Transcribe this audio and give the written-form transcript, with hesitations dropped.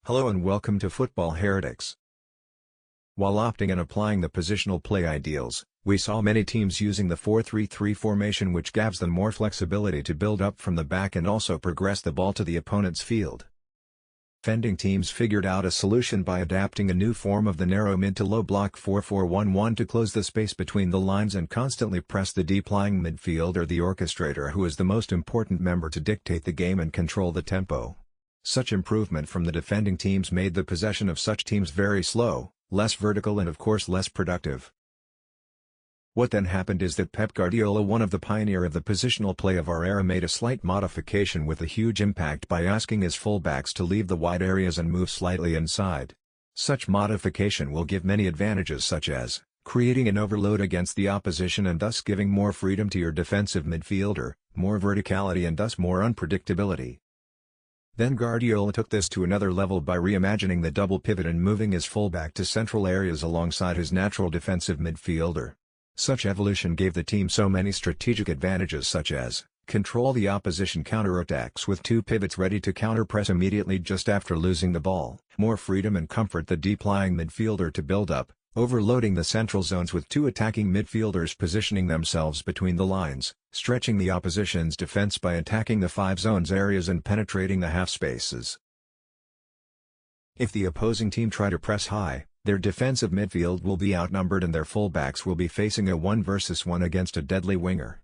Hello and welcome to Football Heretics. While opting and applying the positional play ideals, we saw many teams using the 4-3-3 formation, which gives them more flexibility to build up from the back and also progress the ball to the opponent's field. Defending teams figured out a solution by adapting a new form of the narrow mid to low block 4-4-1-1 to close the space between the lines and constantly press the deep-lying midfield or the orchestrator, who is the most important member to dictate the game and control the tempo. Such improvement from the defending teams made the possession of such teams very slow, less vertical and of course less productive. What then happened is that Pep Guardiola, one of the pioneers of the positional play of our era, made a slight modification with a huge impact by asking his fullbacks to leave the wide areas and move slightly inside. Such modification will give many advantages, such as creating an overload against the opposition and thus giving more freedom to your defensive midfielder, more verticality and thus more unpredictability. Then Guardiola took this to another level by reimagining the double pivot and moving his fullback to central areas alongside his natural defensive midfielder. Such evolution gave the team so many strategic advantages, such as control the opposition counterattacks with two pivots ready to counter-press immediately just after losing the ball, more freedom and comfort the deep-lying midfielder to build up, overloading the central zones with two attacking midfielders positioning themselves between the lines, stretching the opposition's defense by attacking the five zones areas and penetrating the half spaces. If the opposing team try to press high, their defensive midfield will be outnumbered and their fullbacks will be facing a 1 versus 1 against a deadly winger.